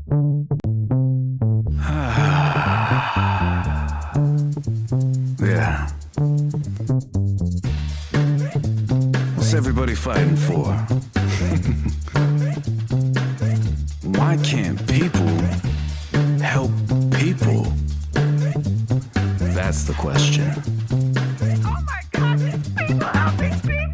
Yeah. What's everybody fighting for? Why can't people help people? That's the question. Oh my God, it's people helping people!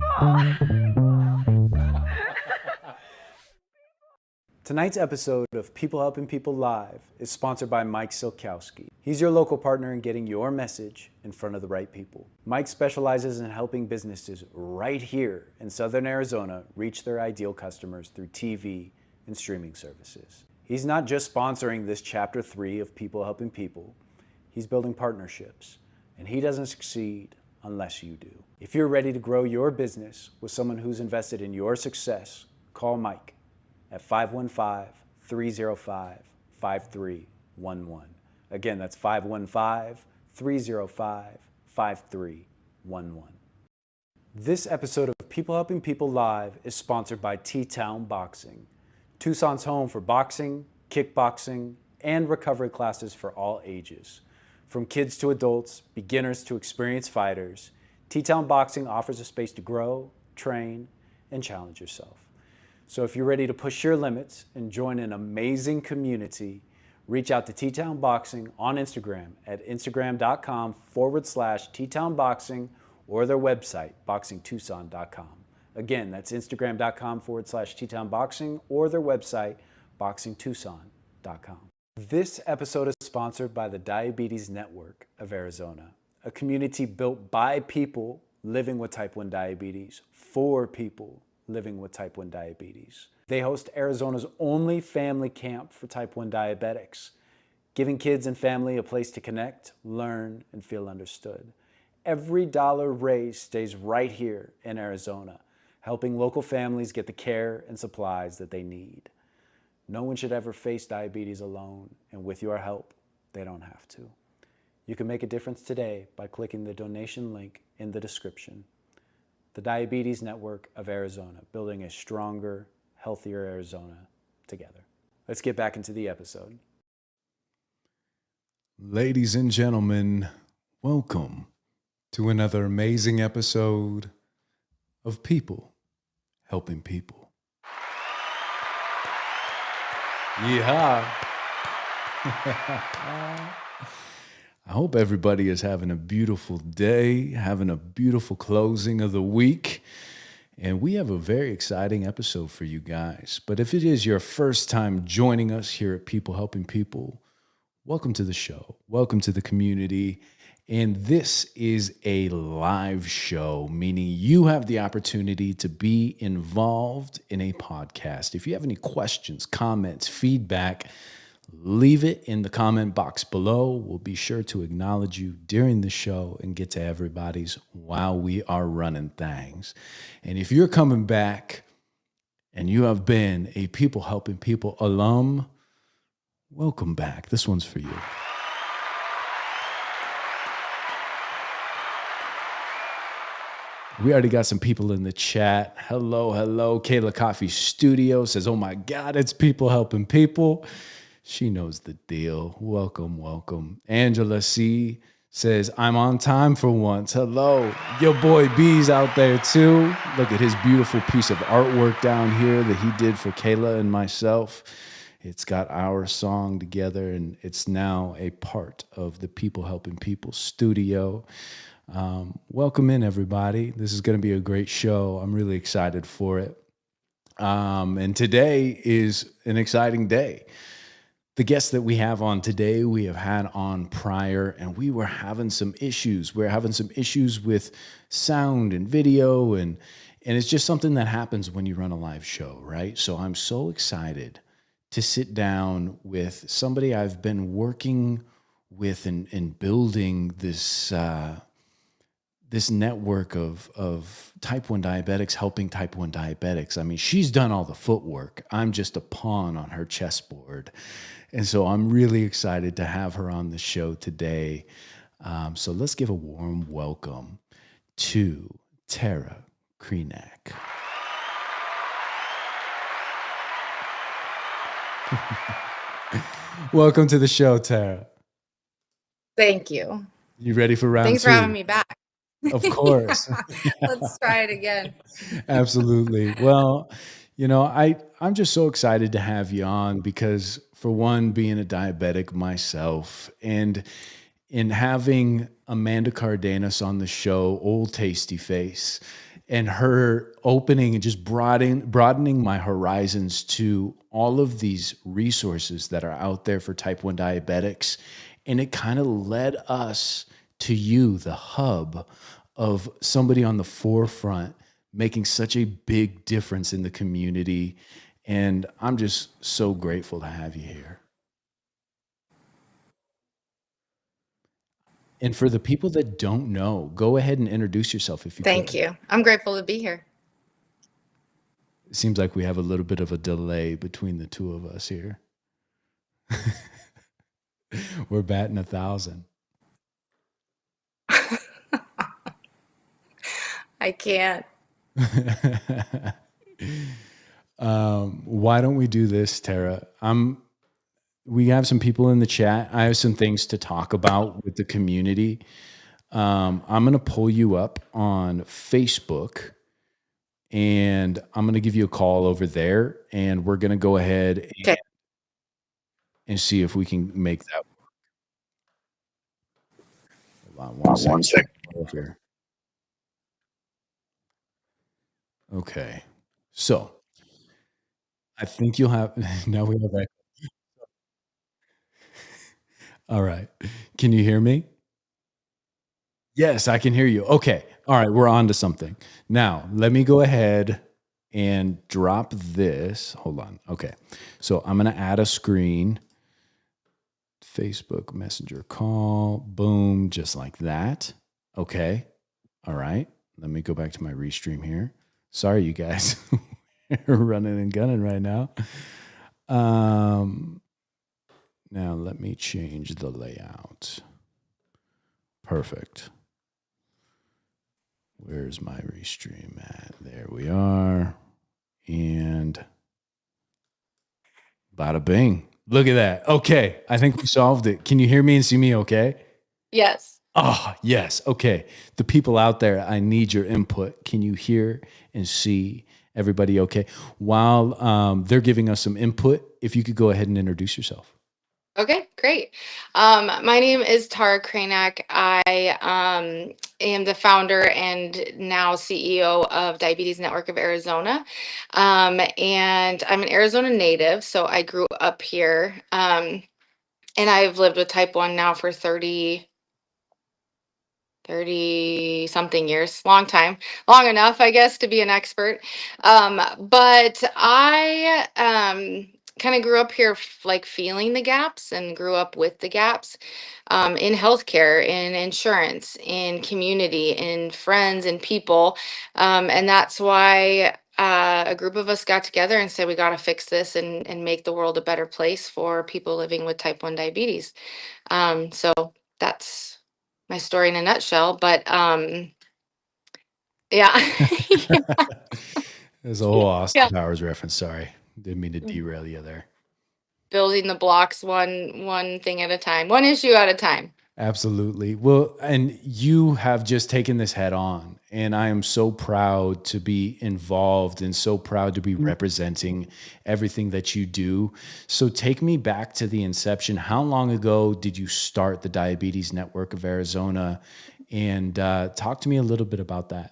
Tonight's episode of People Helping People Live is sponsored by Mike Silkowski. He's your local partner in getting your message in front of the right people. Mike specializes in helping businesses right here in Southern Arizona reach their ideal customers through TV and streaming services. He's not just sponsoring this chapter 3 of People Helping People, he's building partnerships, and he doesn't succeed unless you do. If you're ready to grow your business with someone who's invested in your success, call Mike at 515-305-5311. Again, that's 515-305-5311. This episode of People Helping People Live is sponsored by T-Town Boxing, Tucson's home for boxing, kickboxing, and recovery classes for all ages. From kids to adults, beginners to experienced fighters, T-Town Boxing offers a space to grow, train, and challenge yourself. So if you're ready to push your limits and join an amazing community, reach out to T-Town Boxing on Instagram at instagram.com/T-Town-Boxing or their website, boxingtucson.com. Again, that's instagram.com/T-Town-Boxing or their website, boxingtucson.com. This episode is sponsored by the Diabetes Network of Arizona, a community built by people living with type 1 diabetes for people living with type 1 diabetes. They host Arizona's only family camp for type 1 diabetics, giving kids and family a place to connect, learn, and feel understood. Every dollar raised stays right here in Arizona, helping local families get the care and supplies that they need. No one should ever face diabetes alone, and with your help, they don't have to. You can make a difference today by clicking the donation link in the description. The Diabetes Network of Arizona, building a stronger, healthier Arizona together. Let's get back into the episode. Ladies and gentlemen, welcome to another amazing episode of People Helping People. Yeehaw! I hope everybody is having a beautiful day, having a beautiful closing of the week. And we have a very exciting episode for you guys. But if it is your first time joining us here at People Helping People, welcome to the show. Welcome to the community. And this is a live show, meaning you have the opportunity to be involved in a podcast. If you have any questions, comments, feedback, leave it in the comment box below. We'll be sure to acknowledge you during the show and get to everybody's while we are running things. And if you're coming back and you have been a People Helping People alum, welcome back. This one's for you. We already got some people in the chat. Hello. Kayla Coffee Studio says, oh my God, it's People Helping People. She knows the deal. Welcome. Angela C says, I'm on time for once. Hello. Your boy B's out there too. Look at his beautiful piece of artwork down here that he did for Kayla and myself. It's got our song together, and it's now a part of the People Helping People studio. Welcome in, everybody. This is going to be a great show. I'm really excited for it. And today is an exciting day. The guests that we have on today, we have had on prior, and we were having some issues. We're having some issues with sound and video, and it's just something that happens when you run a live show, right? So I'm so excited to sit down with somebody I've been working with and building this this network of type 1 diabetics, helping type 1 diabetics. I mean, she's done all the footwork. I'm just a pawn on her chessboard. And so I'm really excited to have her on the show today. So let's give a warm welcome to Tara Krajnak. Welcome to the show, Tara. Thank you. You ready for round Thanks for having two? me back. Of Yeah, course. let's try it again. Absolutely. Well, I'm just so excited to have you on because for one, being a diabetic myself and in having Amanda Cardenas on the show, Old Tasty Face, and her opening and just broadening my horizons to all of these resources that are out there for type 1 diabetics. And it kind of led us to you, the hub of somebody on the forefront making such a big difference in the community. And I'm just so grateful to have you here. And for the people that don't know, go ahead and introduce yourself if you Thank could. you. I'm grateful to be here. It seems like we have a little bit of a delay between the two of us here. We're batting 1,000. I can't. Why don't we do this, Tara? We have some people in the chat. I have some things to talk about with the community. I'm going to pull you up on Facebook and I'm going to give you a call over there and we're going to go ahead Okay. and see if we can make that work. Hold on one second. Here. Okay. So I think you'll have, now we have that. All right. Can you hear me? Yes, I can hear you. Okay. All right. We're on to something. Now, let me go ahead and drop this. Hold on. Okay. So I'm going to add a screen. Facebook Messenger call. Boom. Just like that. Okay. All right. Let me go back to my restream here. Sorry, you guys. We're running and gunning right now. Now let me change the layout. Perfect. Where's my restream at? There we are. And bada bing. Look at that. Okay. I think we solved it. Can you hear me and see me okay? Yes. Oh, yes. Okay. The people out there, I need your input. Can you hear and see everybody okay? While they're giving us some input, if you could go ahead and introduce yourself. Okay, great. My name is Tara Krajnak. I am the founder and now CEO of Diabetes Network of Arizona. And I'm an Arizona native, so I grew up here. And I've lived with type 1 now for 30 something years, long time, long enough, I guess, to be an expert. But I kind of grew up here, like feeling the gaps and grew up with the gaps in healthcare, in insurance, in community, in friends and people. And that's why a group of us got together and said, we got to fix this and make the world a better place for people living with type 1 diabetes. So that's my story in a nutshell, but yeah. There's a whole Austin Yeah, Powers reference. Sorry. Didn't mean to derail you there. building the blocks one thing at a time, one issue at a time. Absolutely. Well, and you have just taken this head on, and I am so proud to be involved and so proud to be representing everything that you do. So take me back to the inception. How long ago did you start the Diabetes Network of Arizona? And talk to me a little bit about that.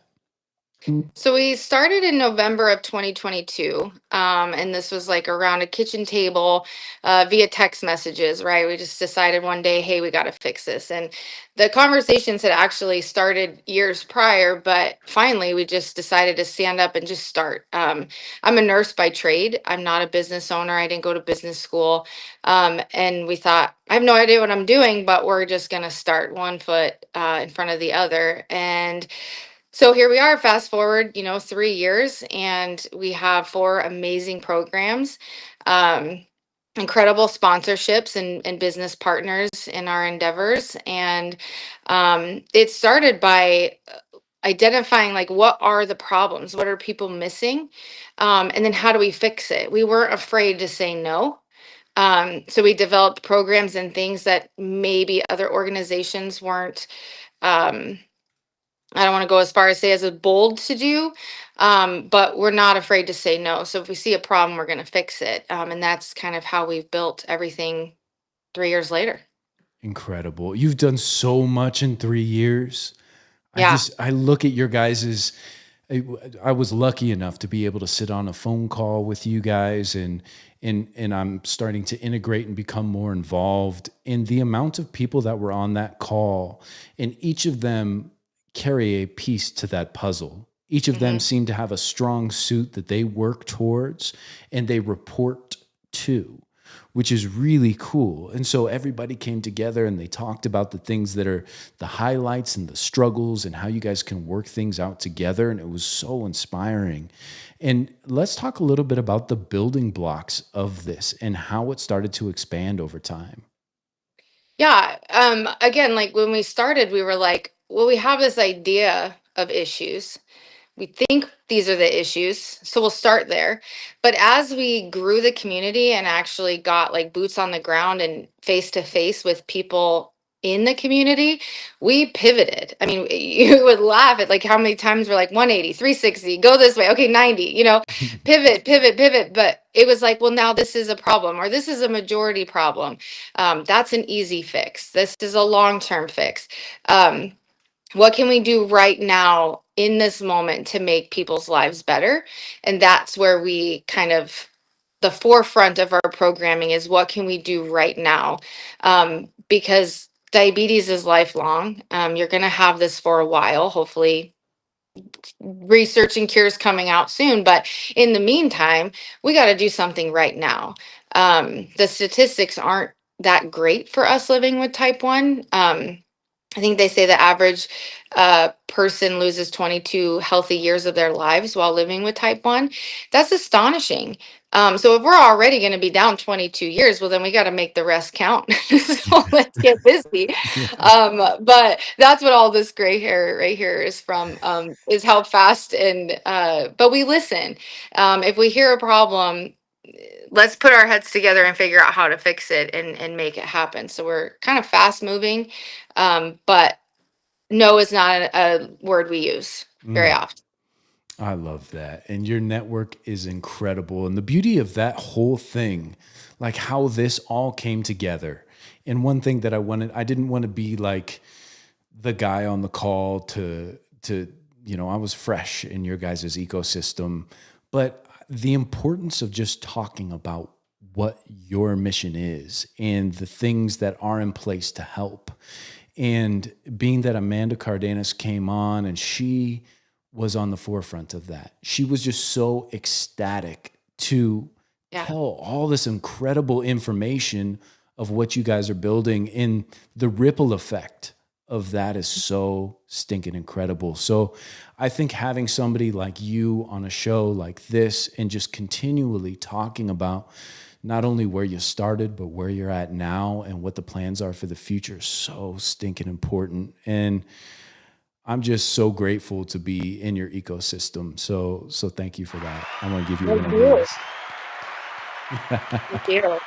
So we started in November of 2022, and this was like around a kitchen table via text messages, right? We just decided one day, hey, we got to fix this. And the conversations had actually started years prior, but finally we just decided to stand up and just start. I'm a nurse by trade. I'm not a business owner. I didn't go to business school. And we thought, I have no idea what I'm doing, but we're just going to start one foot in front of the other. And so here we are, fast forward, 3 years, and we have 4 amazing programs, um, incredible sponsorships and business partners in our endeavors. And it started by identifying like what are the problems, what are people missing, and then how do we fix it? We weren't afraid to say no. So we developed programs and things that maybe other organizations weren't. Um, I don't want to go as far as say as a bold to do, but we're not afraid to say no. So if we see a problem, we're going to fix it, and that's kind of how we've built everything 3 years later. Incredible. You've done so much in 3 years. Yeah. I look at your guys's. I was lucky enough to be able to sit on a phone call with you guys, and I'm starting to integrate and become more involved in the amount of people that were on that call, and each of them carry a piece to that puzzle. Each of them Hmm. seem to have a strong suit that they work towards and they report to, which is really cool. And so everybody came together and they talked about the things that are the highlights and the struggles and how you guys can work things out together. And it was so inspiring. And let's talk a little bit about the building blocks of this and how it started to expand over time. Yeah. Again, like when we started, we were like, well, we have this idea of issues. We think these are the issues, so we'll start there. But as we grew the community and actually got like boots on the ground and face to face with people in the community, we pivoted. I mean, you would laugh at like how many times we're like 180, 360, go this way, okay, 90, pivot, pivot, pivot. But it was like, well, now this is a problem or this is a majority problem. That's an easy fix. This is a long-term fix. Um, what can we do right now in this moment to make people's lives better? And that's where we kind of the forefront of our programming is what can we do right now, because diabetes is lifelong. You're going to have this for a while, hopefully research and cures coming out soon, but in the meantime we got to do something right now. The statistics aren't that great for us living with type 1. I think they say the average person loses 22 healthy years of their lives while living with type 1. That's astonishing. So if we're already going to be down 22 years, well, then we got to make the rest count. So let's get busy. Yeah. But that's what all this gray hair right here is from, is how fast but we listen. If we hear a problem, let's put our heads together and figure out how to fix it and make it happen. So we're kind of fast moving, but no is not a word we use very Mm. often. I love that. And your network is incredible. And the beauty of that whole thing, like how this all came together. And one thing that I didn't want to be like the guy on the call I was fresh in your guys' ecosystem, but the importance of just talking about what your mission is and the things that are in place to help. And being that Amanda Cardenas came on and she was on the forefront of that, she was just so ecstatic to Yeah. tell all this incredible information of what you guys are building. And the ripple effect of that is so stinking incredible. So I think having somebody like you on a show like this and just continually talking about not only where you started, but where you're at now and what the plans are for the future is so stinking important. And I'm just so grateful to be in your ecosystem. So thank you for that. I'm gonna give you one Thank of you. these. Thank you.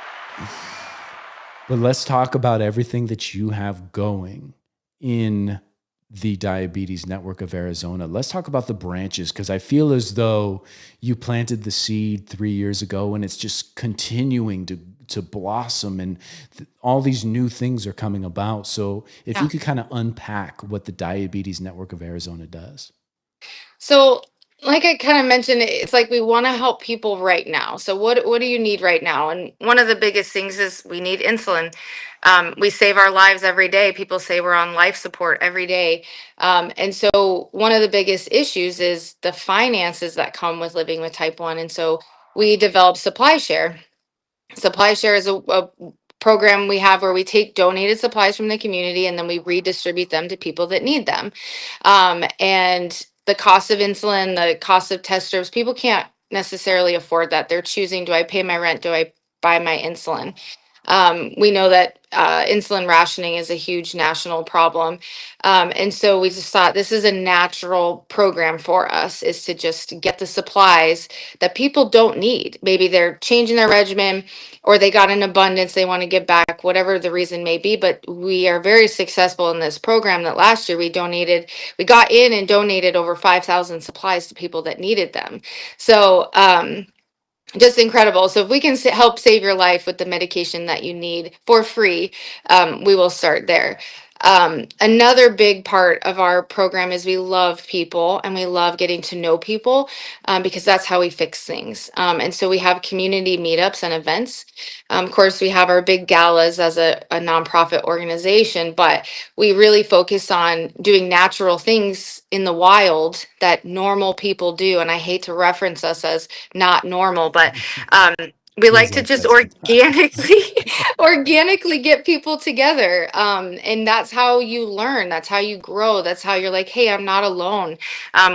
But let's talk about everything that you have going in the Diabetes Network of Arizona. Let's talk about the branches, because I feel as though you planted the seed 3 years ago and it's just continuing to blossom, and all these new things are coming about. So if you Yeah. could kind of unpack what the Diabetes Network of Arizona does. So, like I kind of mentioned, it's like we want to help people right now. So, what do you need right now? And one of the biggest things is we need insulin. We save our lives every day. People say we're on life support every day, and so one of the biggest issues is the finances that come with living with type 1. And so we developed Supply Share. Supply Share is a program we have where we take donated supplies from the community and then we redistribute them to people that need them. And the cost of insulin, the cost of test strips, people can't necessarily afford that. They're choosing, do I pay my rent? Do I buy my insulin? We know that insulin rationing is a huge national problem. And so we just thought this is a natural program for us, is to just get the supplies that people don't need. Maybe they're changing their regimen, or they got an abundance they want to give back, whatever the reason may be. But we are very successful in this program that last year we got in and donated over 5,000 supplies to people that needed them. So, just incredible. So if we can help save your life with the medication that you need for free, we will start there. Another big part of our program is we love people and we love getting to know people, because that's how we fix things. And so we have community meetups and events. Of course, we have our big galas as a nonprofit organization, but we really focus on doing natural things in the wild that normal people do. And I hate to reference us as not normal, but um, we like Feels to like just that sometimes. organically get people together. And that's how you learn. That's how you grow. That's how you're like, hey, I'm not alone.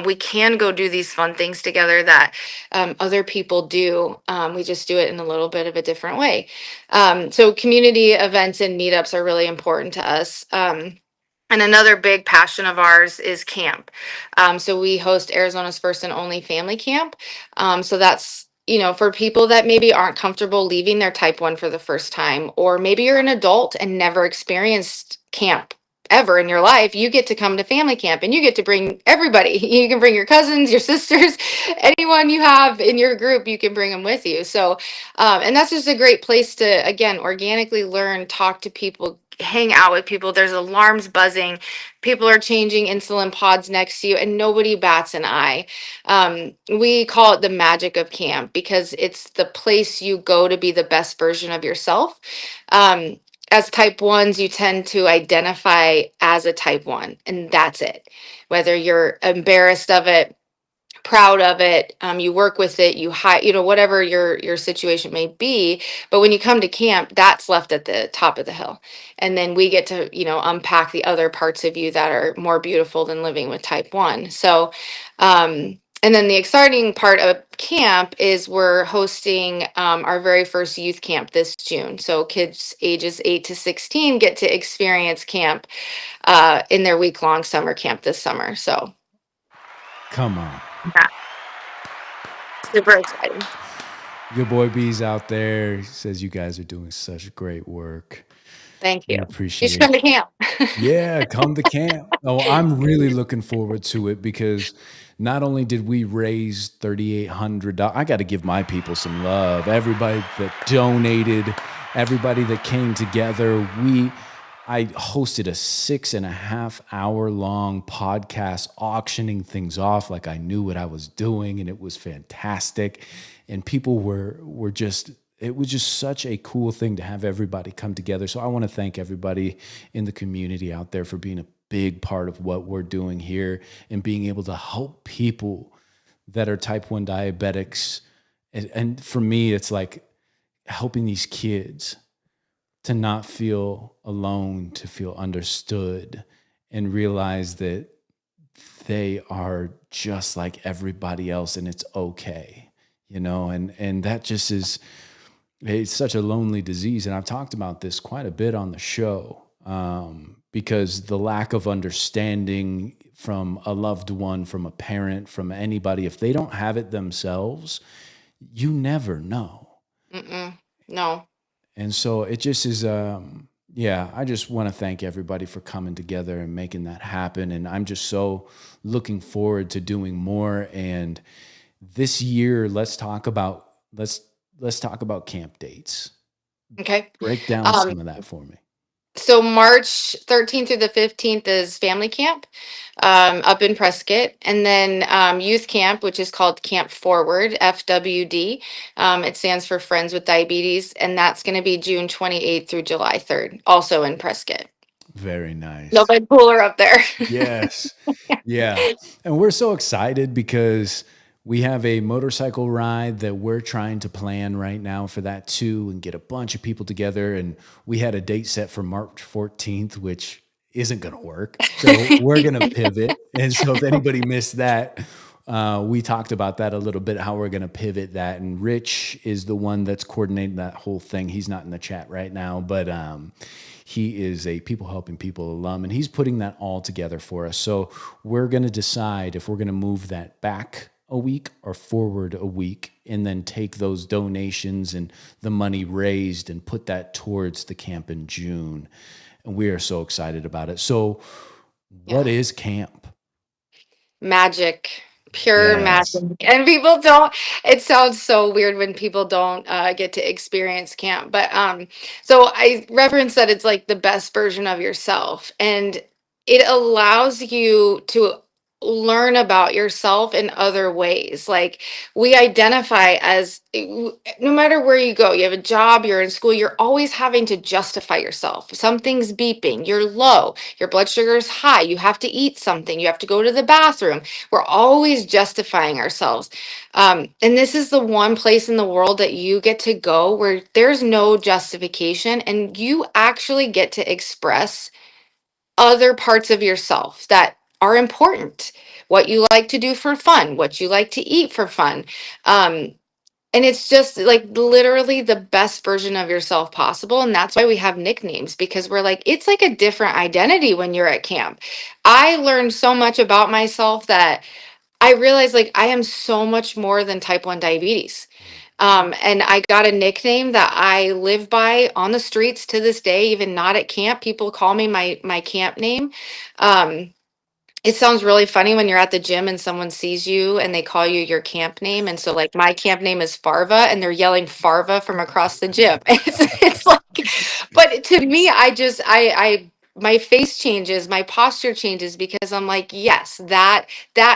We can go do these fun things together that other people do. We just do it in a little bit of a different way. So community events and meetups are really important to us. And another big passion of ours is camp. So we host Arizona's first and only family camp. So that's, for people that maybe aren't comfortable leaving their type 1 for the first time, or maybe you're an adult and never experienced camp ever in your life, you get to come to family camp and you get to bring everybody. You can bring your cousins, your sisters, anyone you have in your group, you can bring them with you. So, and that's just a great place to, again, organically learn, talk to people, hang out with people. There's alarms buzzing. People are changing insulin pods next to you, and nobody bats an eye. We call it the magic of camp because it's the place you go to be the best version of yourself. As type 1s, you tend to identify as a type 1, and that's it. Whether you're embarrassed of it, proud of it, you work with it, you hide, whatever your situation may be. But when you come to camp, that's left at the top of the hill, and then we get to unpack the other parts of you that are more beautiful than living with type 1. So and then the exciting part of camp is we're hosting our very first youth camp this June. So kids ages 8 to 16 get to experience camp in their week-long summer camp this summer. So Come on. yeah, super exciting. Your boy B's out there. He says you guys are doing such great work. Thank you. We You should come appreciate. to camp. Yeah, come to camp. Oh, I'm really looking forward to it because not only did we raise $3,800, I got to give my people some love. Everybody that donated, everybody that came together. I hosted a 6.5 hour long podcast auctioning things off like I knew what I was doing, and it was fantastic. And people were just, it was just such a cool thing to have everybody come together. So I want to thank everybody in the community out there for being a big part of what we're doing here and being able to help people that are type 1 diabetics. And for me, it's like helping these kids to not feel alone, to feel understood, and realize that they are just like everybody else and it's okay, and that just is, it's such a lonely disease. And I've talked about this quite a bit on the show, because the lack of understanding from a loved one, from a parent, from anybody, if they don't have it themselves, you never know. No. And so it just is, I just want to thank everybody for coming together and making that happen. And I'm just so looking forward to doing more. And this year, let's talk about camp dates. Okay. Break down some of that for me. So March 13th through the 15th is family camp up in Prescott. And then youth camp, which is called Camp Forward, FWD. It stands for Friends with Diabetes. And that's going to be June 28th through July 3rd, also in Prescott. Very nice. No big cooler up there. Yes. Yeah. And we're so excited because we have a motorcycle ride that we're trying to plan right now for that too, and get a bunch of people together. And we had a date set for March 14th, which isn't going to work. So we're going to pivot. And so if anybody missed that, We talked about that a little bit, how we're going to pivot that. And Rich is the one that's coordinating that whole thing. He's not in the chat right now, but he is a People Helping People alum, and he's putting that all together for us. So we're going to decide if we're going to move that back a week or forward a week, and then take those donations and the money raised and put that towards the camp in June. And we are so excited about it. So what is camp? Magic, pure Yes. magic. And people don't, it sounds so weird when people don't get to experience camp. But so I reference that it's like the best version of yourself. And it allows you to learn about yourself in other ways. Like we identify as no matter where you go, you have a job, you're in school, you're always having to justify yourself. Something's beeping, you're low, your blood sugar is high, you have to eat something, you have to go to the bathroom. We're always justifying ourselves. And this is the one place in the world that you get to go where there's no justification and you actually get to express other parts of yourself that are important. What you like to do for fun, what you like to eat for fun. Um, and it's just like literally the best version of yourself possible. And that's why we have nicknames, because we're like, it's like a different identity when you're at camp. I learned so much about myself that I realized like I am so much more than type 1 diabetes. And I got a nickname that I live by on the streets to this day, even not at camp. People call me my camp name. Um, it sounds really funny when you're at the gym and someone sees you and they call you your camp name. And so like my camp name is Farva and they're yelling Farva from across the gym. It's like, but to me, my face changes, my posture changes because I'm like, yes, that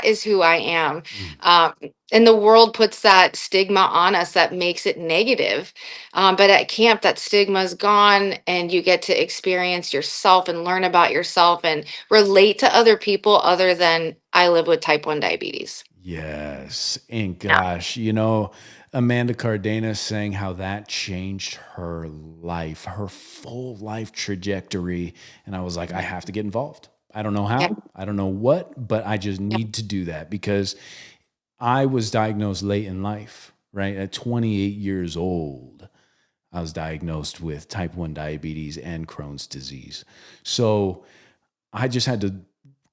is who I am. Um, and the world puts that stigma on us that makes it negative. But at camp, that stigma is gone and you get to experience yourself and learn about yourself and relate to other people other than I live with type 1 diabetes. Yes. And Yeah. gosh, Amanda Cardenas saying how that changed her life, her full life trajectory. And I was like, I have to get involved. I don't know Yeah. how, I don't know what, but I just Yeah. need to do that because I was diagnosed late in life, right? At 28 years old, I was diagnosed with type 1 diabetes and Crohn's disease. So I just had to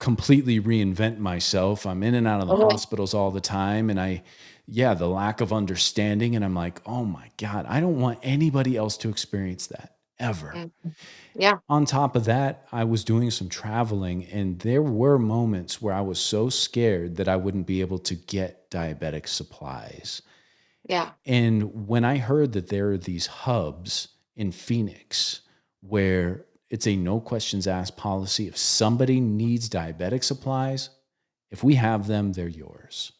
completely reinvent myself. I'm in and out of the Oh, hospitals all the time. And the lack of understanding. And I'm like, oh my God, I don't want anybody else to experience that ever. mm, yeah. On top of that, I was doing some traveling, and there were moments where I was so scared that I wouldn't be able to get diabetic supplies. Yeah. And when I heard that there are these hubs in Phoenix where it's a no questions asked policy, if somebody needs diabetic supplies, if we have them, they're yours.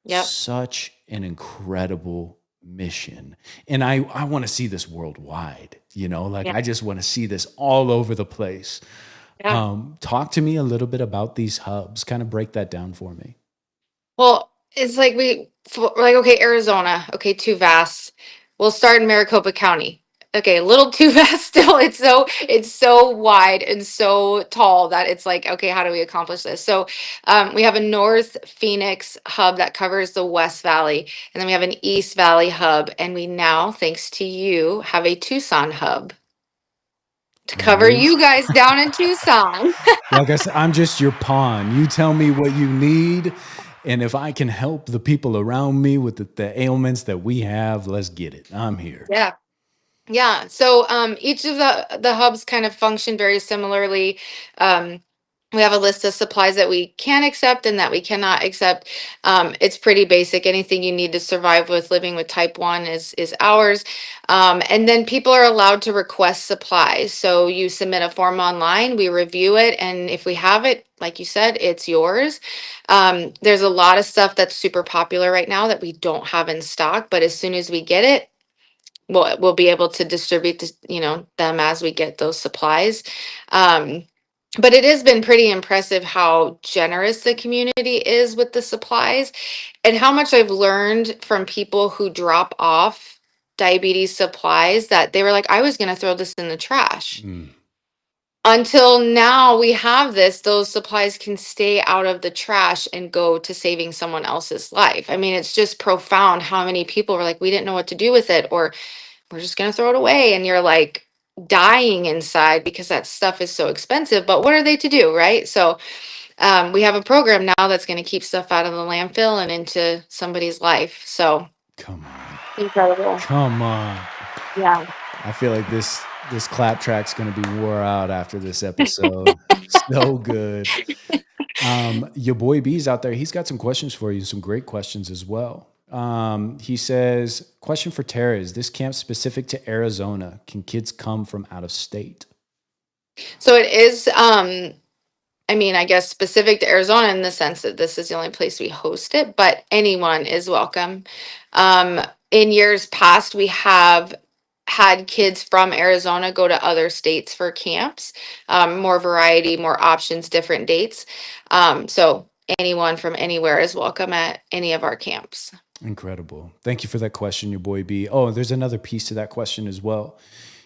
Yep. Such an incredible mission. And I want to see this worldwide, like Yeah. I just want to see this all over the place. Yeah. Talk to me a little bit about these hubs, kind of break that down for me. Well, it's like we're like, okay, Arizona, okay, too vast. We'll start in Maricopa County. Okay, a little too vast still. It's so wide and so tall that it's like, okay, how do we accomplish this? So we have a North Phoenix hub that covers the West Valley, and then we have an East Valley hub, and we now, thanks to you, have a Tucson hub to cover Ooh. you guys down in Tucson. Like I said, I'm just your pawn. You tell me what you need. And if I can help the people around me with the ailments that we have, let's get it. I'm here. Yeah. Yeah. So each of the hubs kind of function very similarly. Um, we have a list of supplies that we can accept and that we cannot accept. It's pretty basic. Anything you need to survive with living with type 1 is ours. And then people are allowed to request supplies. So you submit a form online, we review it, and if we have it, like you said, it's yours. There's a lot of stuff that's super popular right now that we don't have in stock, but as soon as we get it, we'll be able to distribute them as we get those supplies. um, but it has been pretty impressive how generous the community is with the supplies and how much I've learned from people who drop off diabetes supplies that they were like, I was going to throw this in the trash. Mm. until now we have this, those supplies can stay out of the trash and go to saving someone else's life. I mean, it's just profound how many people were like, we didn't know what to do with it, or we're just going to throw it away. And you're like dying inside because that stuff is so expensive. But what are they to do? Right. So we have a program now that's going to keep stuff out of the landfill and into somebody's life. So Come on. incredible. Come on. Yeah. I feel like this clap track's gonna be wore out after this episode. So good. Your boy B's out there. He's got some questions for you, some great questions as well. He says, question for Tara, is this camp specific to Arizona? Can kids come from out of state? So it is, I mean, I guess specific to Arizona in the sense that this is the only place we host it, but anyone is welcome. In years past, we have had kids from Arizona go to other states for camps, more variety, more options, different dates. So anyone from anywhere is welcome at any of our camps. Incredible. Thank you for that question, your boy B. Oh, there's another piece to that question as well.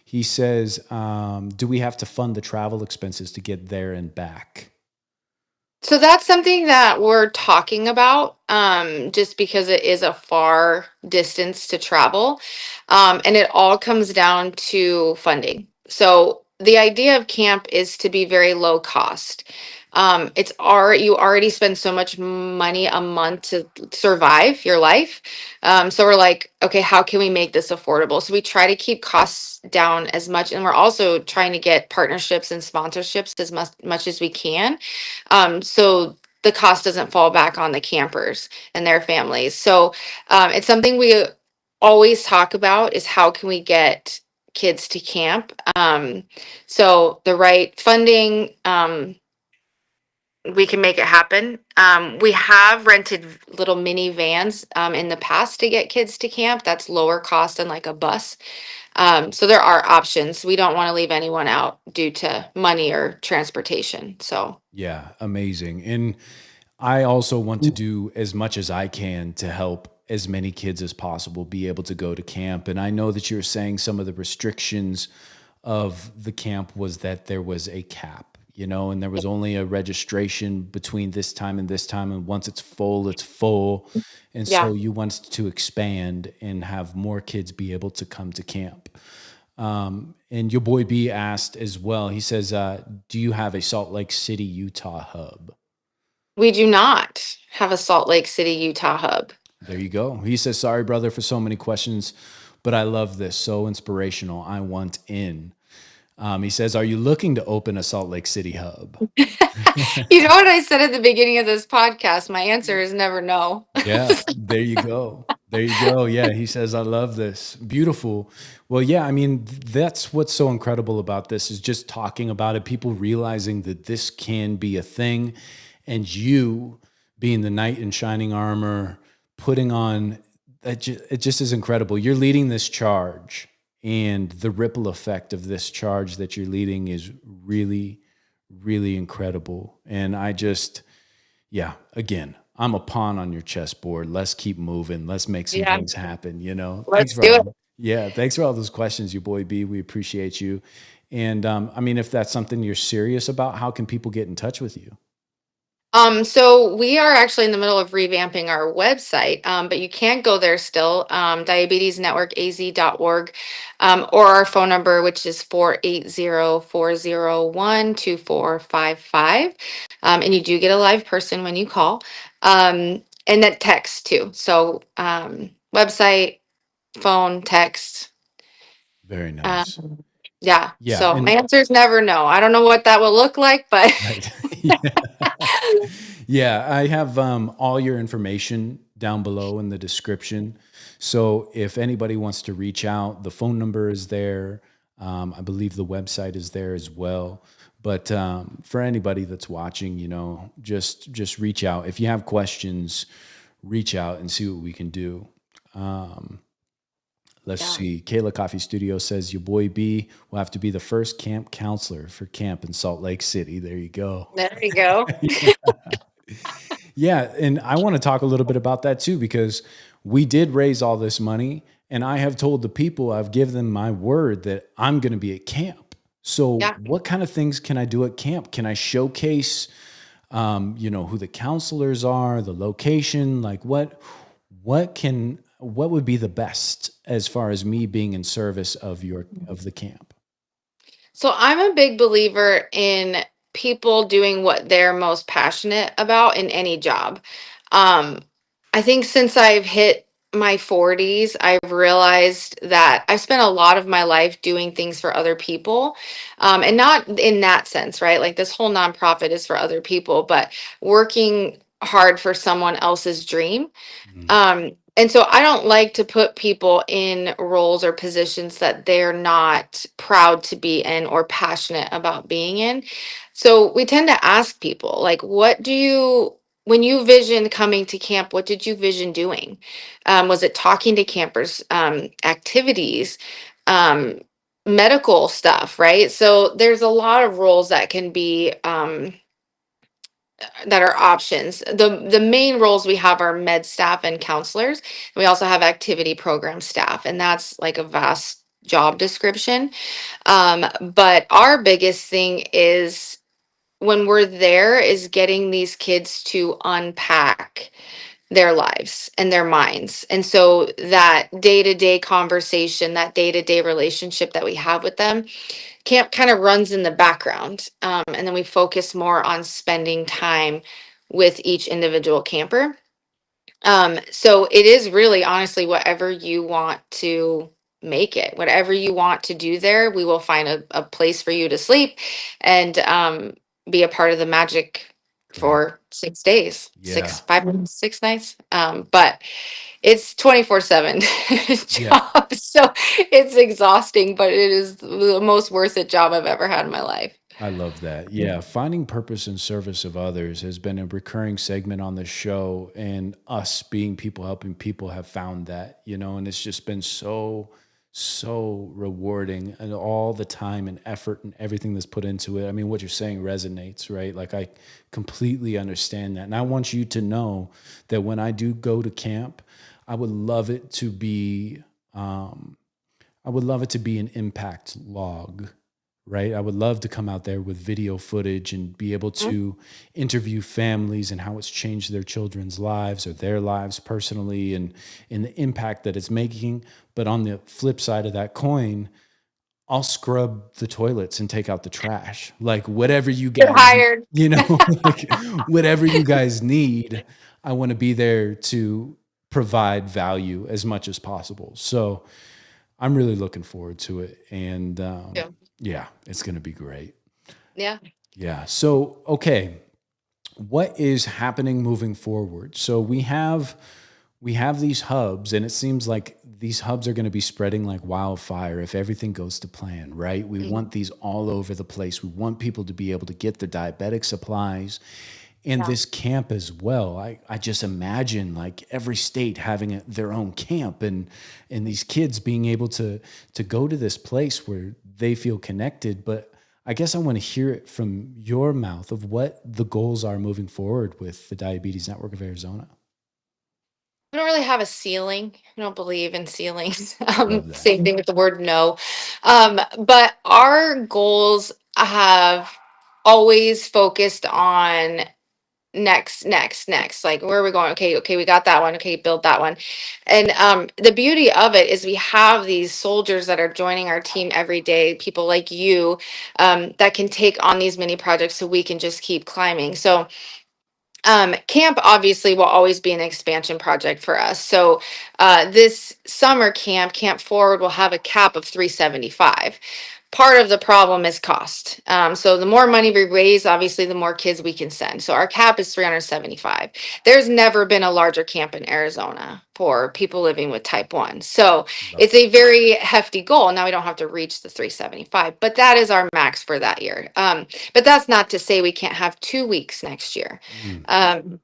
He says, do we have to fund the travel expenses to get there and back? So that's something that we're talking about, just because it is a far distance to travel. And it all comes down to funding. So the idea of camp is to be very low cost. You already spend so much money a month to survive your life. So we're like, okay, how can we make this affordable? So we try to keep costs down as much, and we're also trying to get partnerships and sponsorships as much as we can. So the cost doesn't fall back on the campers and their families. So it's something we always talk about, is how can we get kids to camp? So the right funding, we can make it happen. We have rented little mini vans in the past to get kids to camp. That's lower cost than like a bus. So there are options. We don't want to leave anyone out due to money or transportation. So Yeah, amazing. And I also want to do as much as I can to help as many kids as possible be able to go to camp. And I know that you're saying some of the restrictions of the camp was that there was a cap, and there was only a registration between this time and this time. And once it's full, it's full. And yeah. so you want to expand and have more kids be able to come to camp. And your boy B asked as well, he says, do you have a Salt Lake City, Utah hub? We do not have a Salt Lake City, Utah hub. There you go. He says, sorry, brother, for so many questions, but I love this. So inspirational. I want in. He says, are you looking to open a Salt Lake City hub? You know what I said at the beginning of this podcast? My answer is never no. Yeah, there you go. There you go. Yeah, he says, I love this. Beautiful. Well, yeah, I mean, that's what's so incredible about this, is just talking about it, people realizing that this can be a thing, and you being the knight in shining armor, putting on, it just is incredible. You're leading this charge, and the ripple effect of this charge that you're leading is really, really incredible. And yeah, again, I'm a pawn on your chessboard. Let's keep moving. Let's make some things happen, Let's do it. Yeah, thanks for all those questions, you boy B. We appreciate you. And I mean, if that's something you're serious about, how can people get in touch with you? So we are actually in the middle of revamping our website, but you can go there still, diabetesnetworkaz.org, or our phone number, which is 480-401-2455. And you do get a live person when you call, and that text too. So website, phone, text. Very nice. Yeah. Yeah, So and my answer is never no. I don't know what that will look like, but right. Yeah, I have all your information down below in the description. So if anybody wants to reach out, the phone number is there. I believe the website is there as well. But for anybody that's watching, just reach out. If you have questions, reach out and see what we can do. Let's see. Kayla Coffee Studio says, your boy B will have to be the first camp counselor for camp in Salt Lake City. There you go. there you go. Yeah. And I want to talk a little bit about that too, because we did raise all this money, and I have told the people, I've given them my word that I'm going to be at camp. So Yeah. what kind of things can I do at camp? Can I showcase, who the counselors are, the location, like what would be the best as far as me being in service of the camp? So I'm a big believer in people doing what they're most passionate about in any job. Um, I think since I've hit my 40s, I've realized that I've spent a lot of my life doing things for other people. And not in that sense, right? Like this whole nonprofit is for other people, but working hard for someone else's dream. Mm, And so I don't like to put people in roles or positions that they're not proud to be in or passionate about being in. So we tend to ask people, like, when you visioned coming to camp, what did you vision doing? Was it talking to campers, activities, um, medical stuff, right? So there's a lot of roles that can be, that are options. The main roles we have are med staff and counselors. We also have activity program staff, and that's like a vast job description. But our biggest thing is when we're there is getting these kids to unpack their lives and their minds. And so that day-to-day conversation, that day-to-day relationship that we have with them, camp kind of runs in the background. And then we focus more on spending time with each individual camper. So it is really honestly whatever you want to make it, whatever you want to do there, we will find a place for you to sleep and be a part of the magic great. for 6 days, Yeah. 6 nights. But it's 24/7 Yeah. job. So it's exhausting, but it is the most worth it job I've ever had in my life. I love that. Yeah, finding purpose in service of others has been a recurring segment on the show, and us being people helping people have found that, and it's just been so rewarding, and all the time and effort and everything that's put into it. I mean, what you're saying resonates, right? Like I completely understand that. And I want you to know that when I do go to camp, I would love it to be an impact log, right? I would love to come out there with video footage and be able to interview families and how it's changed their children's lives or their lives personally, and the impact that it's making. But on the flip side of that coin, I'll scrub the toilets and take out the trash. Like whatever you You're guys, hired. like whatever you guys need, I want to be there to provide value as much as possible. So I'm really looking forward to it. And Yeah. yeah, it's going to be great. Yeah. Yeah. So, okay, what is happening moving forward? So we have these hubs, and it seems like these hubs are going to be spreading like wildfire if everything goes to plan, right? We Mhm. want these all over the place. We want people to be able to get their diabetic supplies and Yeah. this camp as well. I just imagine like every state having their own camp, and these kids being able to go to this place where they feel connected. But I guess I want to hear it from your mouth of what the goals are moving forward with the Diabetes Network of Arizona. I don't really have a ceiling. I don't believe in ceilings. Love that. Same thing with the word no. But our goals have always focused on next. Like, where are we going? Okay, we got that one. Okay, build that one. And the beauty of it is we have these soldiers that are joining our team every day, people like you, that can take on these mini projects so we can just keep climbing. So camp obviously will always be an expansion project for us. So this summer camp forward will have a cap of 375. Part of the problem is cost. So the more money we raise, obviously the more kids we can send. So our cap is 375. There's never been a larger camp in Arizona for people living with type 1. So Love it's a very hefty goal. Now we don't have to reach the 375, but that is our max for that year. But that's not to say we can't have 2 weeks next year. it. Mm,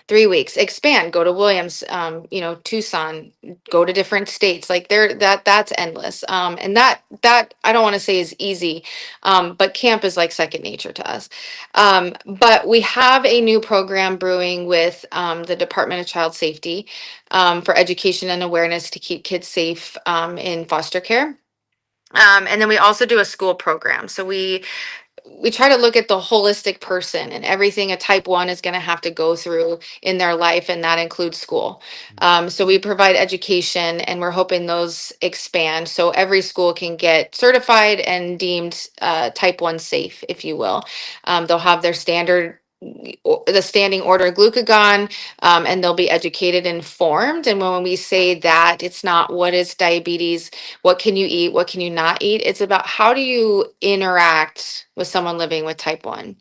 3 weeks, expand, go to Williams, Tucson, go to different states. Like that's endless. And that I don't want to say is easy. But camp is like second nature to us. But we have a new program brewing with the Department of Child Safety, for education and awareness to keep kids safe in foster care. And then we also do a school program. So we try to look at the holistic person and everything a type 1 is going to have to go through in their life, and that includes school. So we provide education, and we're hoping those expand so every school can get certified and deemed type 1 safe, if you will. They'll have their the standing order glucagon, and they'll be educated, informed. And when we say that, it's not what is diabetes, what can you eat, what can you not eat. It's about how do you interact with someone living with type 1,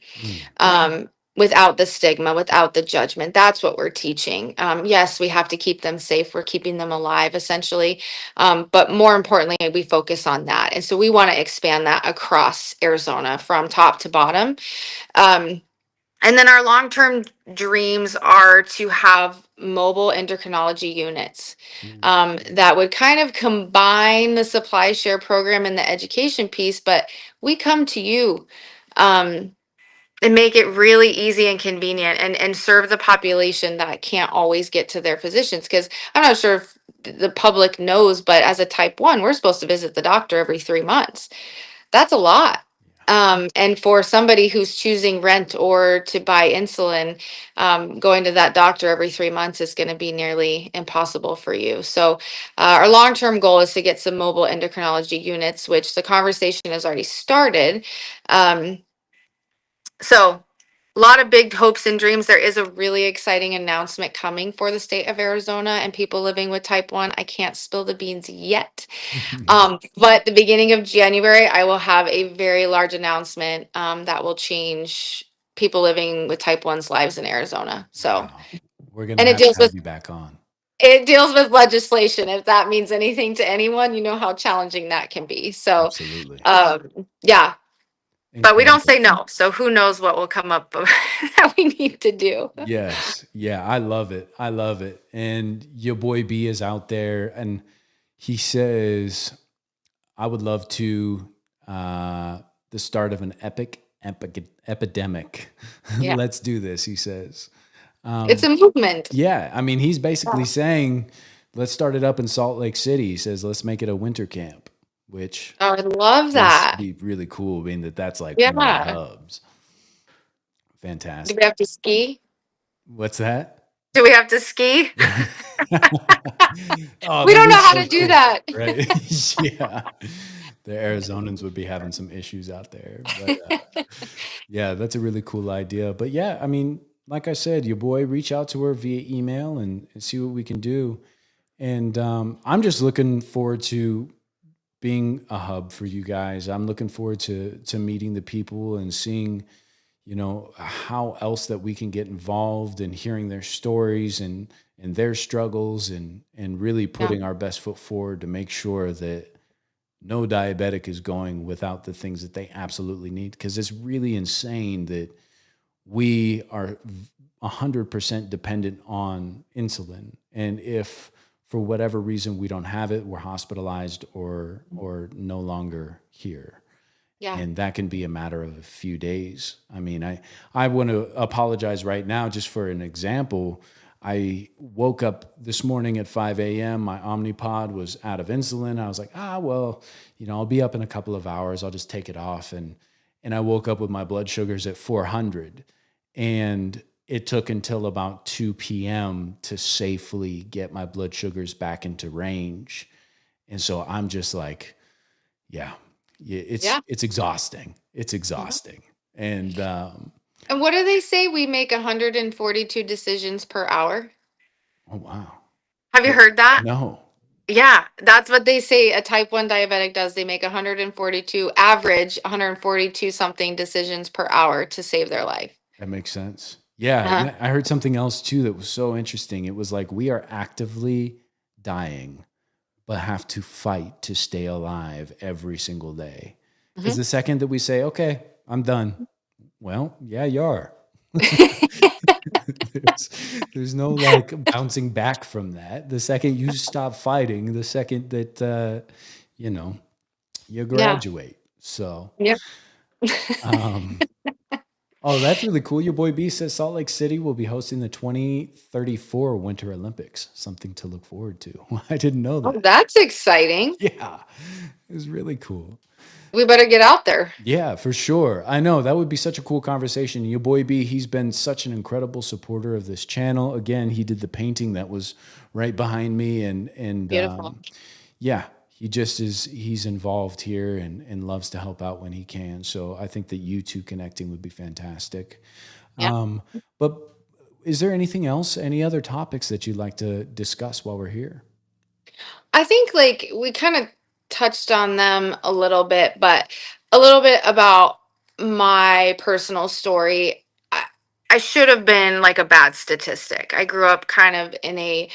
Mm. without the stigma, without the judgment. That's what we're teaching. Yes, we have to keep them safe. We're keeping them alive, essentially. But more importantly, we focus on that. And so we want to expand that across Arizona from top to bottom. Um, and then our long-term dreams are to have mobile endocrinology units, Mm. that would kind of combine the supply share program and the education piece, but we come to you, um, and make it really easy and convenient, and serve the population that can't always get to their physicians. Because I'm not sure if the public knows, but as a type 1, we're supposed to visit the doctor every 3 months. That's a lot. And for somebody who's choosing rent or to buy insulin, going to that doctor every 3 months is going to be nearly impossible for you. So, our long term goal is to get some mobile endocrinology units, which the conversation has already started. Um, so, a lot of big hopes and dreams. There is a really exciting announcement coming for the state of Arizona and people living with type 1. I can't spill the beans yet. But the beginning of January, I will have a very large announcement, that will change people living with type 1's lives in Arizona. So, Wow. We're going to and have to have you back on. it deals with legislation. If that means anything to anyone, you know how challenging that can be. So, Absolutely. yeah, but we don't Incredible. say no. So who knows what will come up that we need to do. Yes. Yeah. I love it. I love it. And your boy B is out there and he says, I would love to, the start of an epidemic. Yeah, Let's do this. He says, it's a movement. yeah. I mean, he's basically saying, let's start it up in Salt Lake City. He says, let's make it a winter camp, which Oh, I love is that. be really cool. Being that that's like one of the Yeah. hubs. Do we Fantastic. have to ski? What's that? Do we have to ski? Oh, We that'd don't be know how so to do cool, that. right? Yeah, the Arizonans would be having some issues out there, but yeah, that's a really cool idea. But yeah, I mean, like I said, your boy, reach out to her via email and see what we can do. And I'm just looking forward to being a hub for you guys. I'm looking forward to meeting the people and seeing, you know, how else that we can get involved and hearing their stories and their struggles and really Yeah. putting our best foot forward to make sure that no diabetic is going without the things that they absolutely need, because it's really insane that we are 100% dependent on insulin, and if for whatever reason we don't have it, we're hospitalized or no longer here, Yeah. and that can be a matter of a few days. I mean, I want to apologize right now just for an example. I woke up this morning at 5 a.m. My Omnipod was out of insulin. I was like, well, you know, I'll be up in a couple of hours. I'll just take it off. And I woke up with my blood sugars at 400. And it took until about 2 p.m. to safely get my blood sugars back into range. And so I'm just like, yeah, Yeah. it's exhausting. It's Mhm. exhausting. And And what do they say? We make 142 decisions per hour. oh wow. Have you heard that? No, Yeah, that's what they say a type 1 diabetic does. They make 142, average 142 something decisions per hour to save their life. that makes sense. Yeah, Uh-huh. and I heard something else too that was so interesting. It was like we are actively dying, but have to fight to stay alive every single day. Because Mhm. the second that we say, okay, I'm done, well, yeah, you are. there's, there's no like bouncing back from that. The second you stop fighting, the second that, you know, you Yeah. graduate. So, Yep. um, Oh, that's really cool. Your boy B says Salt Lake City will be hosting the 2034 Winter Olympics. Something to look forward to. I didn't know Oh, that. that's exciting. Yeah, it was really cool. We better get out there. Yeah, for sure. I know that would be such a cool conversation. Your boy B, he's been such an incredible supporter of this channel. Again, he did the painting that was right behind me, and Beautiful. yeah, he just is. He's involved here and loves to help out when he can. So I think that you two connecting would be fantastic. Yeah. Um, but is there anything else? Any other topics that you'd like to discuss while we're here? I think like we kind of touched on them a little bit, but a little bit about my personal story. I, I should have been like a bad statistic. I grew up kind of in a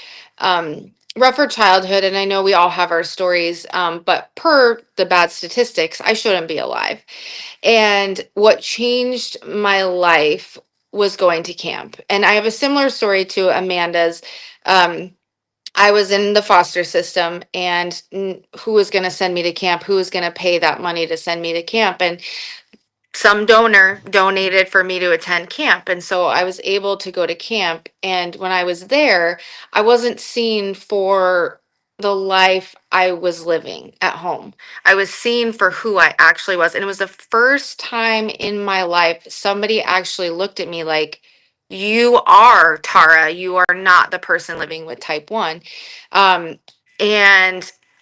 rougher childhood, and I know we all have our stories, but per the bad statistics, I shouldn't be alive. And what changed my life was going to camp. And I have a similar story to Amanda's. Um, I was in the foster system, and who was going to send me to camp? Who was going to pay that money to send me to camp? And some donor donated for me to attend camp. And so I was able to go to camp. And when I was there, I wasn't seen for the life I was living at home. I was seen for who I actually was. And it was the first time in my life somebody actually looked at me like, you are Tara. You are not the person living with type 1. And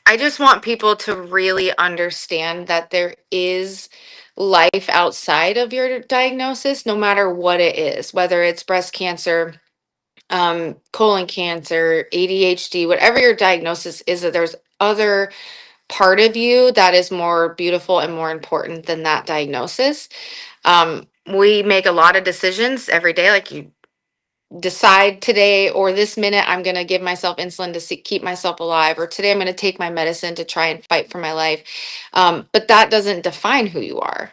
I just want people to really understand that there is life outside of your diagnosis, no matter what it is, whether it's breast cancer, colon cancer, ADHD, whatever your diagnosis is, that there's other part of you that is more beautiful and more important than that diagnosis. We make a lot of decisions every day, like you decide today or this minute I'm going to give myself insulin to keep myself alive, or today I'm going to take my medicine to try and fight for my life. But that doesn't define who you are.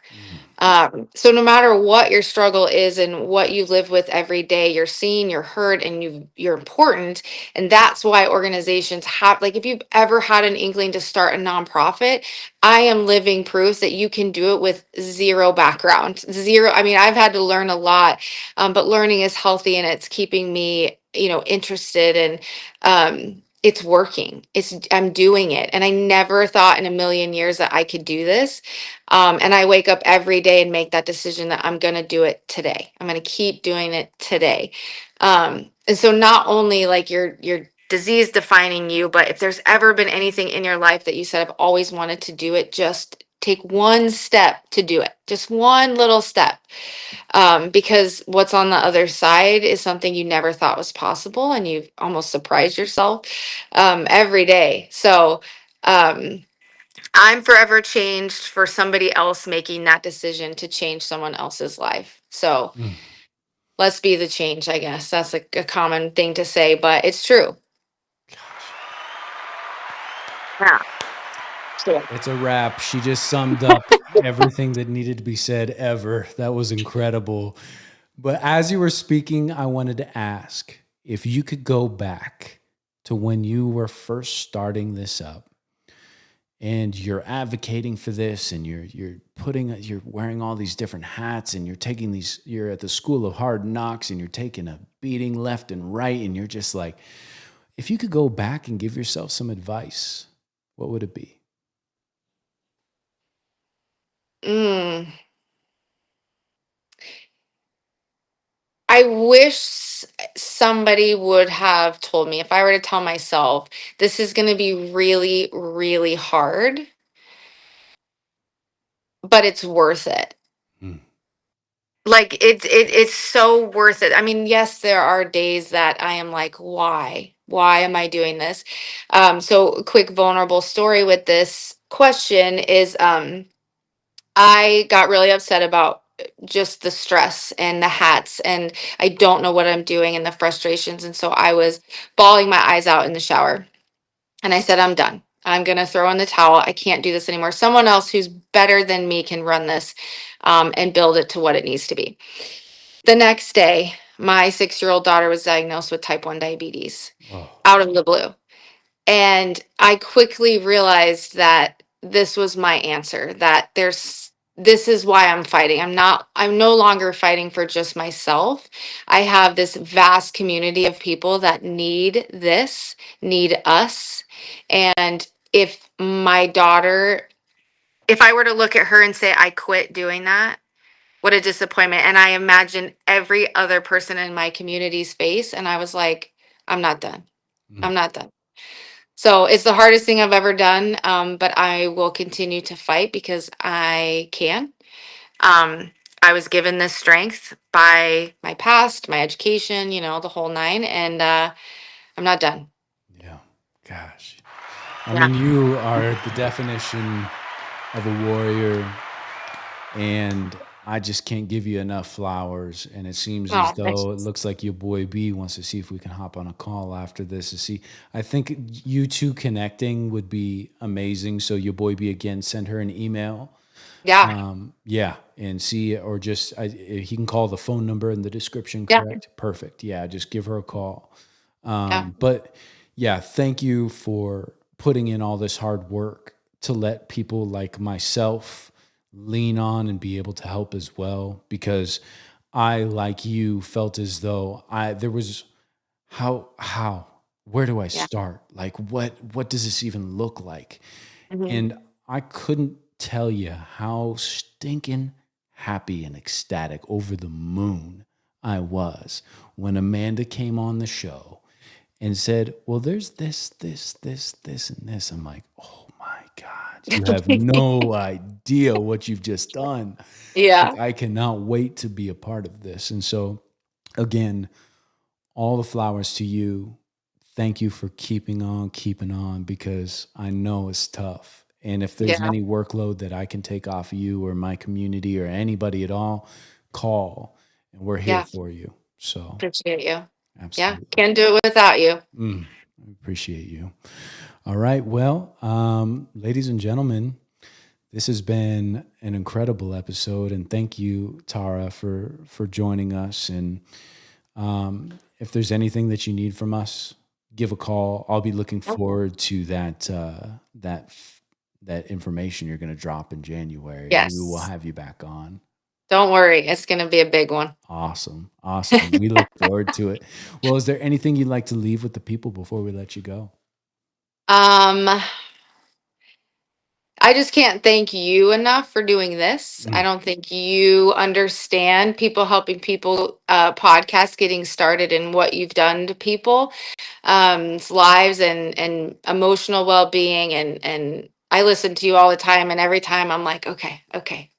So no matter what your struggle is and what you live with every day, you're seen, you're heard, and you're important. And that's why organizations have, like, if you've ever had an inkling to start a nonprofit, I am living proof that you can do it with zero background. Zero. I mean, I've had to learn a lot, but learning is healthy and it's keeping me, interested, and it's working. I'm doing it. And I never thought in a million years that I could do this. And I wake up every day and make that decision that I'm going to do it today. I'm going to keep doing it today. And so not only like your disease defining you, but if there's ever been anything in your life that you said, I've always wanted to do it, just take one step to do it. Just one little step. Because what's on the other side is something you never thought was possible, and you've almost surprised yourself every day. So, I'm forever changed for somebody else making that decision to change someone else's life. So Mm. let's be the change, I guess. That's like a common thing to say, but it's true. Yeah. Sure. It's a wrap. She just summed up everything that needed to be said ever. That was incredible. But as you were speaking, I wanted to ask if you could go back to when you were first starting this up and you're advocating for this, and you're wearing all these different hats, and you're at the school of hard knocks, and you're taking a beating left and right, and you're just like, if you could go back and give yourself some advice, what would it be? Mm. I wish somebody would have told me, if I were to tell myself, this is going to be really, really hard, but it's worth it. Mm. Like it's so worth it. I mean, yes, there are days that I am like, why am I doing this? So a quick vulnerable story with this question is, I got really upset about just the stress and the hats, and I don't know what I'm doing, and the frustrations, and so I was bawling my eyes out in the shower, and I said, I'm done. I'm going to throw in the towel. I can't do this anymore. Someone else who's better than me can run this, and build it to what it needs to be. The next day, my 6-year-old daughter was diagnosed with type 1 diabetes Oh. out of the blue. And I quickly realized that this was my answer, that this is why I'm fighting. I'm no longer fighting for just myself. I have this vast community of people that need this, need us. And if my daughter, if I were to look at her and say, I quit doing that, what a disappointment. And I imagine every other person in my community's face. And I was like, I'm not done. Mm. I'm not done. So it's the hardest thing I've ever done. But I will continue to fight because I can. I was given this strength by my past, my education, the whole nine. And I'm not done. Yeah. Gosh. I Yeah. mean, you are the definition of a warrior, and I just can't give you enough flowers. And it seems as Oh, thanks. though it looks like your boy B wants to see if we can hop on a call after this to see. I think you two connecting would be amazing. So your boy B, again, send her an email. Yeah. Yeah, and see, or just he can call the phone number in the description. Yeah. Correct. Perfect. Yeah, just give her a call. Yeah. But yeah, thank you for putting in all this hard work to let people like myself lean on and be able to help as well. Because I, like you, felt as though there was how where do I Yeah. start? Like what does this even look like? Mhm. And I couldn't tell you how stinking happy and ecstatic, over the moon I was when Amanda came on the show and said, well, there's this, and this. I'm like, oh my God, you have no idea what you've just done. Yeah. Like, I cannot wait to be a part of this. And so, again, all the flowers to you. Thank you for keeping on, because I know it's tough. And if there's Yeah. any workload that I can take off of you or my community or anybody at all, call, and we're here Yeah. for you. So, Appreciate you. Yeah. absolutely. Can't do it without you. I appreciate you. All right. Well, ladies and gentlemen, this has been an incredible episode, and thank you, Tara, for joining us. And if there's anything that you need from us, give a call. I'll be looking forward to that information you're going to drop in January, and we will Yes. have you back on. Don't worry. It's going to be a big one. Awesome. We look forward to it. Well, is there anything you'd like to leave with the people before we let you go? Um, I just can't thank you enough for doing this. I Mm. don't think you understand People Helping People podcast getting started and what you've done to people, lives and emotional well being. And I listen to you all the time, and every time I'm like, okay, okay,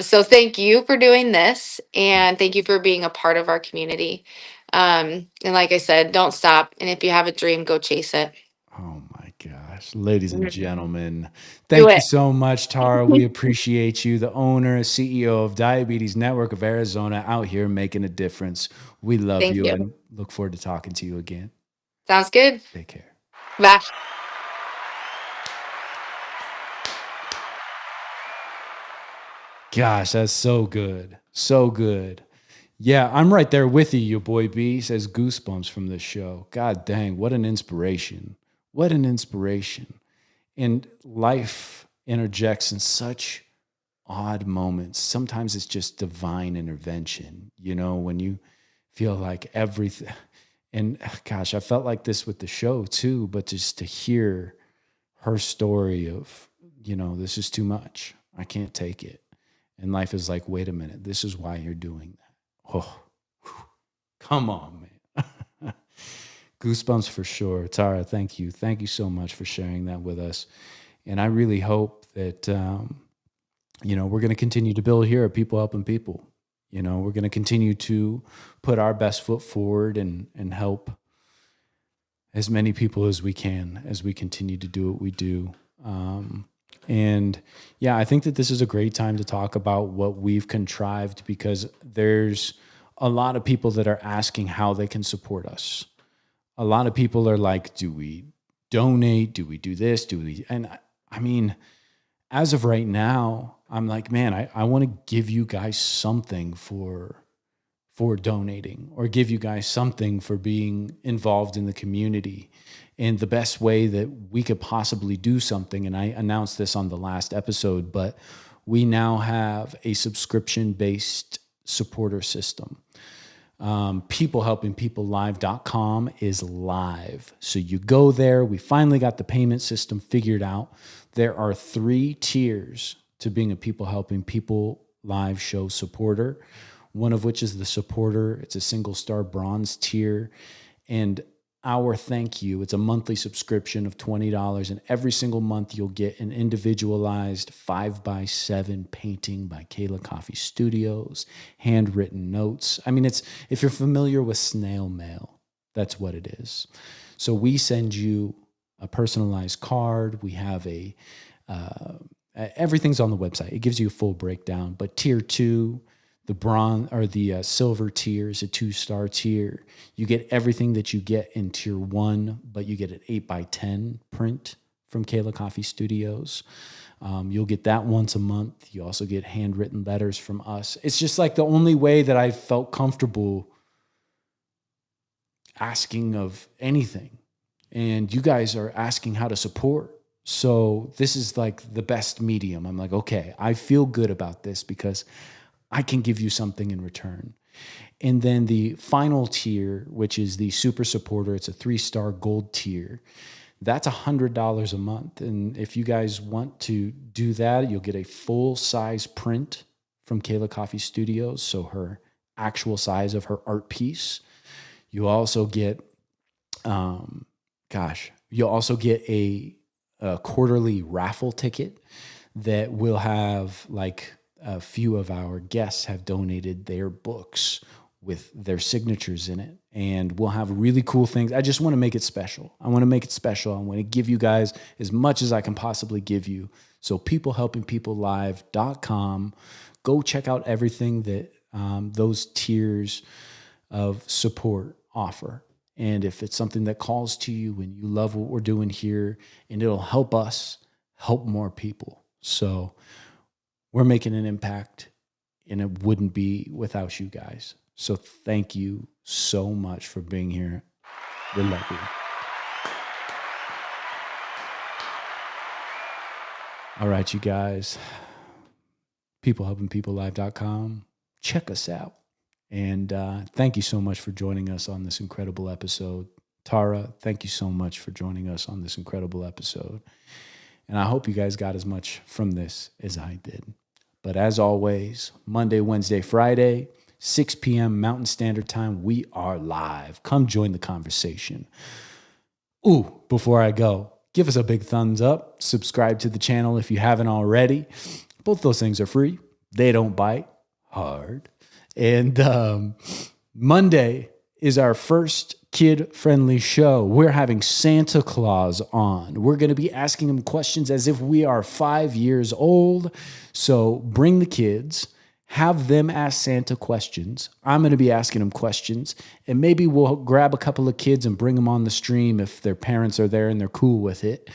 So thank you for doing this, and thank you for being a part of our community. And like I said, don't stop. And if you have a dream, go chase it. Oh my gosh. Ladies and Mhm. gentlemen, Do thank you it. so much, Tara. We appreciate you, the owner, CEO of Diabetes Network of Arizona, out here making a difference. We love Thank you you. and look forward to talking to you again. Sounds good. Take care. Bye. Gosh, that's so good. So good. Yeah, I'm right there with you, your boy B. Says goosebumps from this show. God dang, what an inspiration. What an inspiration. And life interjects in such odd moments. Sometimes it's just divine intervention, when you feel like everything. And gosh, I felt like this with the show too, but just to hear her story of, this is too much. I can't take it. And life is like, wait a minute, this is why you're doing that. Oh, whew, come on, man. Goosebumps for sure. Tara, thank you. Thank you so much for sharing that with us. And I really hope that, we're going to continue to build here at People Helping People. We're going to continue to put our best foot forward and help as many people as we can as we continue to do what we do. And yeah, I think that this is a great time to talk about what we've contrived, because there's a lot of people that are asking how they can support us. A lot of people are like, do we donate? Do we do this? And I mean, as of right now, I'm like, man, I want to give you guys something for donating, or give you guys something for being involved in the community. And the best way that we could possibly do something, and I announced this on the last episode, but we now have a subscription-based supporter system. Peoplehelpingpeoplelive.com is live. So you go there. We finally got the payment system figured out. There are 3 tiers to being a People Helping People live show supporter, one of which is the supporter. It's a single-star bronze tier. And our thank you, it's a monthly subscription of $20. And every single month you'll get an individualized 5x7 painting by Kayla Coffee Studios, handwritten notes. I mean, it's, if you're familiar with snail mail, that's what it is. So we send you a personalized card. We have everything's on the website. It gives you a full breakdown. But tier 2, the bronze or the silver tier is a 2-star tier. You get everything that you get in tier 1, but you get an 8x10 print from Kayla Coffee Studios. You'll get that once a month. You also get handwritten letters from us. It's just like the only way that I felt comfortable asking of anything. And you guys are asking how to support. So this is like the best medium. I'm like, okay, I feel good about this because I can give you something in return. And then the final tier, which is the super supporter, it's a 3-star gold tier. That's $100 a month. And if you guys want to do that, you'll get a full-size print from Kayla Coffee Studios, so her actual size of her art piece. You also get, you'll also get a quarterly raffle ticket that will have, like, a few of our guests have donated their books with their signatures in it. And we'll have really cool things. I just want to make it special. I want to give you guys as much as I can possibly give you. So peoplehelpingpeoplelive.com. Go check out everything that those tiers of support offer. And if it's something that calls to you and you love what we're doing here, and it'll help us help more people. So we're making an impact, and it wouldn't be without you guys. So thank you so much for being here. We love you. All right, you guys. peoplehelpingpeoplelive.com. Check us out. And thank you so much for joining us on this incredible episode. Tara, thank you so much for joining us on this incredible episode. And I hope you guys got as much from this as I did. But as always, Monday, Wednesday, Friday, 6 p.m. Mountain Standard Time, we are live. Come join the conversation. Ooh, before I go, give us a big thumbs up. Subscribe to the channel if you haven't already. Both those things are free. They don't bite hard. And Monday is our first kid-friendly show. We're having Santa Claus on. We're going to be asking him questions as if we are 5 years old. So bring the kids, have them ask Santa questions. I'm going to be asking them questions, and maybe we'll grab a couple of kids and bring them on the stream if their parents are there and they're cool with it,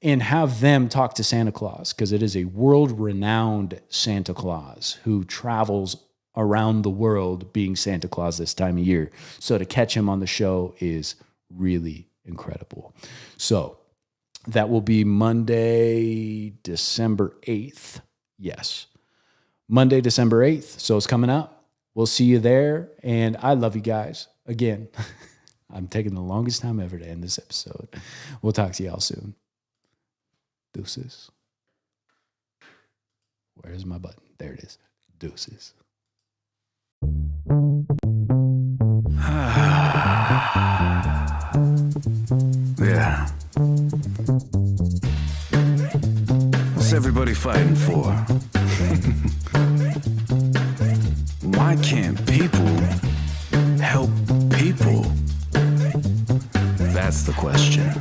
and have them talk to Santa Claus, because it is a world-renowned Santa Claus who travels around the world being Santa Claus this time of year. So to catch him on the show is really incredible. So that will be Monday, December 8th. Yes. Monday, December 8th. So it's coming up. We'll see you there. And I love you guys. Again, I'm taking the longest time ever to end this episode. We'll talk to y'all soon. Deuces. Where's my button? There it is. Deuces. Yeah. What's everybody fighting for? Why can't people help people? That's the question.